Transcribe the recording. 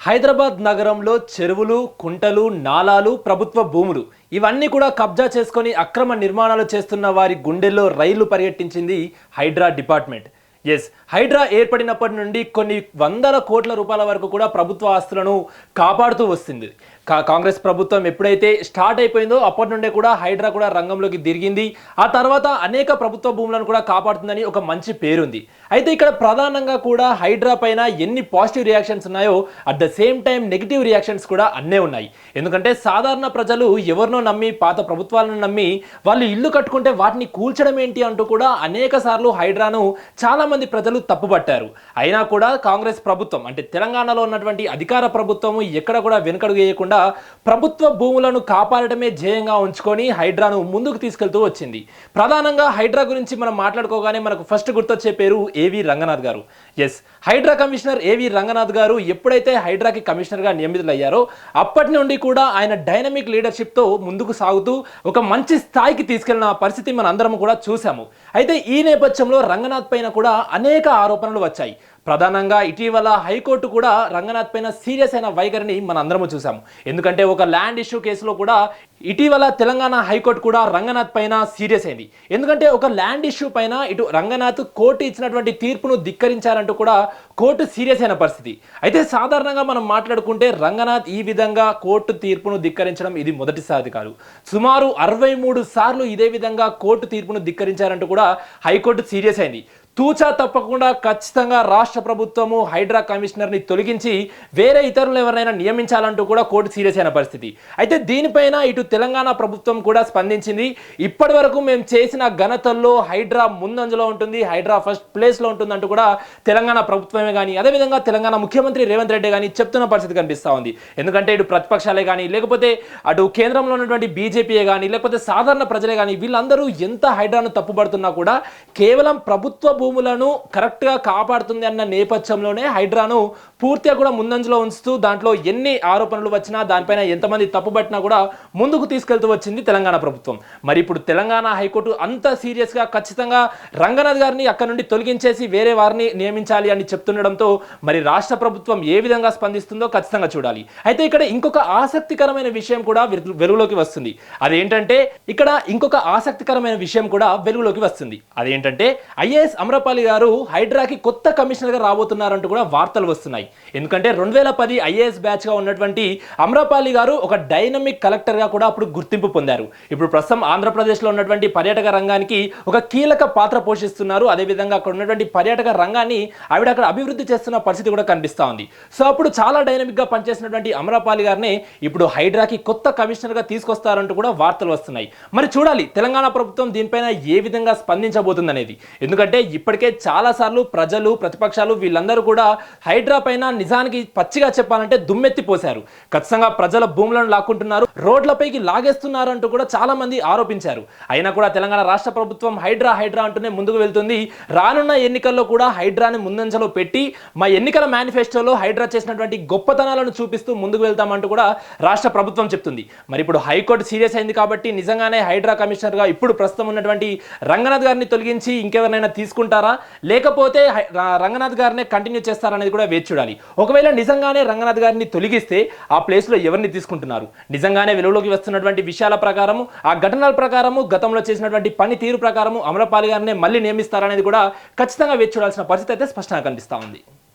హైదరాబాద్ నగరంలో చెరువులు, కుంటలు, నాలాలు, ప్రభుత్వ భూములు ఇవన్నీ కూడా కబ్జా చేసుకొని అక్రమ నిర్మాణాలు చేస్తున్న వారి గుండెల్లో రైళ్లు పరిగెట్టించింది హైడ్రా డిపార్ట్మెంట్. హైడ్రా ఏర్పడినప్పటి నుండి కొన్ని వందల కోట్ల రూపాయల వరకు కూడా ప్రభుత్వ ఆస్తులను కాపాడుతూ వస్తుంది. కాంగ్రెస్ ప్రభుత్వం ఎప్పుడైతే స్టార్ట్ అయిపోయిందో అప్పటి నుండే కూడా హైడ్రా కూడా రంగంలోకి దిగింది. ఆ తర్వాత అనేక ప్రభుత్వ భూములను కూడా కాపాడుతుందని ఒక మంచి పేరుంది. అయితే ఇక్కడ ప్రధానంగా కూడా హైడ్రా పైన ఎన్ని పాజిటివ్ రియాక్షన్స్ ఉన్నాయో at the same time negative reactions కూడా అన్నే ఉన్నాయి. ఎందుకంటే సాధారణ ప్రజలు ఎవరినో నమ్మి, పాత ప్రభుత్వాలను నమ్మి వాళ్ళు ఇల్లు కట్టుకుంటే వాటిని కూల్చడం ఏంటి అంటూ కూడా అనేక సార్లు హైడ్రాను చాలా మంది ప్రజలు తప్పుపట్టారు. అయినా కూడా కాంగ్రెస్ ప్రభుత్వం అంటే తెలంగాణలో ఉన్నటువంటి అధికార ప్రభుత్వము ఎక్కడ కూడా వెనుకడుగు వేయకుండా ప్రభుత్వ భూములను కాపాడటమే ధ్యేయంగా ఉంచుకొని హైడ్రాను ముందుకు తీసుకెళ్తూ వచ్చింది. ప్రధానంగా హైడ్రా గురించి మనం మాట్లాడుకోగానే మనకు ఫస్ట్ గుర్తొచ్చే పేరు ఏవి రంగనాథ్ గారు. హైడ్రా కమిషనర్ ఏవి రంగనాథ్ గారు ఎప్పుడైతే హైడ్రాకి కమిషనర్గా నియమితులయ్యారో అప్పటి నుండి కూడా ఆయన డైనమిక్ లీడర్షిప్తో ముందుకు సాగుతూ ఒక మంచి స్థాయికి తీసుకెళ్లిన పరిస్థితి మన అందరం కూడా చూసాము. అయితే ఈ నేపథ్యంలో రంగనాథ్ పైన కూడా అనేక ఆరోపణలు వచ్చాయి. ప్రధానంగా ఇటీవల హైకోర్టు కూడా రంగనాథ్ పైన సీరియస్ అయిన వైఖరిని మన అందరము చూసాము. ఎందుకంటే ఒక ల్యాండ్ ఇష్యూ కేసులో కూడా ఇటీవల తెలంగాణ హైకోర్టు కూడా రంగనాథ్ పైన సీరియస్ అయింది. ఎందుకంటే ఒక ల్యాండ్ ఇష్యూ పైన ఇటు రంగనాథ్ కోర్టు ఇచ్చినటువంటి తీర్పును ధిక్కరించారంటూ కూడా కోర్టు సీరియస్ అయిన పరిస్థితి. అయితే సాధారణంగా మనం మాట్లాడుకుంటే రంగనాథ్ ఈ విధంగా కోర్టు తీర్పును ధిక్కరించడం ఇది మొదటిసారి కాదు. సుమారు 63 సార్లు ఇదే విధంగా కోర్టు తీర్పును ధిక్కరించారంటూ కూడా హైకోర్టు సీరియస్ అయింది. తూచా తప్పకుండా ఖచ్చితంగా రాష్ట్ర ప్రభుత్వము హైడ్రా కమిషనర్ని తొలగించి వేరే ఇతరులు ఎవరైనా నియమించాలంటూ కూడా కోర్టు సీరియస్ అయిన పరిస్థితి. అయితే దీనిపైన ఇటు తెలంగాణ ప్రభుత్వం కూడా స్పందించింది. ఇప్పటి వరకు మేము చేసిన ఘనతల్లో హైడ్రా ముందంజలో ఉంటుంది, హైడ్రా ఫస్ట్ ప్లేస్లో ఉంటుందంటూ కూడా తెలంగాణ ప్రభుత్వమే కానీ అదేవిధంగా తెలంగాణ ముఖ్యమంత్రి రేవంత్ రెడ్డి కానీ చెప్తున్న పరిస్థితి కనిపిస్తూ ఉంది. ఎందుకంటే ఇటు ప్రతిపక్షాలే కానీ లేకపోతే అటు కేంద్రంలో ఉన్నటువంటి బీజేపీయే కానీ లేకపోతే సాధారణ ప్రజలే కానీ వీళ్ళందరూ ఎంత హైడ్రాను తప్పుపడుతున్నా కూడా కేవలం ప్రభుత్వ భూములను కరెక్ట్గా కాపాడుతుంది అన్న నేపథ్యంలోనే హైడ్రాను పూర్తిగా కూడా ముందంజలో ఉంచుతూ దాంట్లో ఎన్ని ఆరోపణలు వచ్చినా దానిపైన ఎంతమంది తప్పుపట్టినా కూడా ముందుకు తీసుకెళ్తూ వచ్చింది తెలంగాణ ప్రభుత్వం. మరి ఇప్పుడు తెలంగాణ హైకోర్టు అంత సీరియస్గా ఖచ్చితంగా రంగనాథ్ గారిని అక్కడ నుండి తొలగించేసి వేరే వారిని నియమించాలి అని చెప్తుండడంతో మరి రాష్ట్ర ప్రభుత్వం ఏ విధంగా స్పందిస్తుందో ఖచ్చితంగా చూడాలి. అయితే ఇక్కడ ఇంకొక ఆసక్తికరమైన విషయం కూడా వెలుగులోకి వస్తుంది. అదేంటంటే ఇక్కడ ఇంకొక ఆసక్తికరమైన విషయం కూడా వెలుగులోకి వస్తుంది. అదేంటంటే ఐఏఎస్ అమ్రపాలి గారు హైడ్రాకి కొత్త కమిషనర్గా రాబోతున్నారంటూ కూడా వార్తలు వస్తున్నాయి. ఎందుకంటే 2010 ఐఏఎస్ బ్యాచ్గా ఉన్నటువంటి అమ్రపాలి గారు ఒక డైనమిక్ కలెక్టర్గా కూడా అప్పుడు గుర్తింపు పొందారు. ఇప్పుడు ప్రస్తుతం ఆంధ్రప్రదేశ్లో ఉన్నటువంటి పర్యాటక రంగానికి ఒక కీలక పాత్ర పోషిస్తున్నారు. అదేవిధంగా అక్కడ ఉన్నటువంటి పర్యాటక రంగాన్ని ఆవిడ అక్కడ అభివృద్ధి చేస్తున్న పరిస్థితి కూడా కనిపిస్తూ ఉంది. సో అప్పుడు చాలా డైనమిక్గా పనిచేసినటువంటి అమ్రపాలి గారిని ఇప్పుడు హైడ్రాకి కొత్త కమిషనర్గా తీసుకొస్తారంటూ కూడా వార్తలు వస్తున్నాయి. మరి చూడాలి తెలంగాణ ప్రభుత్వం దీనిపైన ఏ విధంగా స్పందించబోతుంది అనేది. ఎందుకంటే ఇప్పటికే చాలాసార్లు ప్రజలు, ప్రతిపక్షాలు వీళ్ళందరూ కూడా హైడ్రా పైన నిజానికి పచ్చిగా చెప్పాలంటే దుమ్మెత్తిపోశారు. ఖచ్చితంగా ప్రజల భూములను లాక్కుంటున్నారు, రోడ్లపైకి లాగేస్తున్నారు అంటూ కూడా చాలా మంది ఆరోపించారు. అయినా కూడా తెలంగాణ రాష్ట్ర ప్రభుత్వం హైడ్రా అంటూనే ముందుకు వెళ్తుంది. రానున్న ఎన్నికల్లో కూడా హైడ్రాని ముందంజలో పెట్టి మా ఎన్నికల మేనిఫెస్టోలో హైడ్రా చేసినటువంటి గొప్పతనాలను చూపిస్తూ ముందుకు వెళ్తామంటూ కూడా రాష్ట్ర ప్రభుత్వం చెప్తుంది. మరి ఇప్పుడు హైకోర్టు సీరియస్ అయింది కాబట్టి నిజంగానే హైడ్రా కమిషనర్గా ఇప్పుడు ప్రస్తుతం ఉన్నటువంటి రంగనాథ్ గారిని తొలగించి ఇంకెవరినైనా తీసుకుంటారా లేకపోతే రంగనాథ్ గారినే కంటిన్యూ చేస్తారనేది కూడా వేచి చూడాలి. ఒకవేళ నిజంగానే రంగనాథ్ గారిని తొలగిస్తే ఆ ప్లేస్లో ఎవరిని తీసుకుంటున్నారు? నిజంగానే వెలుగులోకి వస్తున్నటువంటి విషయాల ప్రకారము, ఆ ఘటనల ప్రకారము, గతంలో చేసినటువంటి పని తీరు ప్రకారము అమరపాలి గారినే మళ్ళీ నియమిస్తారనేది కూడా ఖచ్చితంగా వేచి చూడాల్సిన పరిస్థితి అయితే స్పష్టంగా కనిపిస్తూ ఉంది.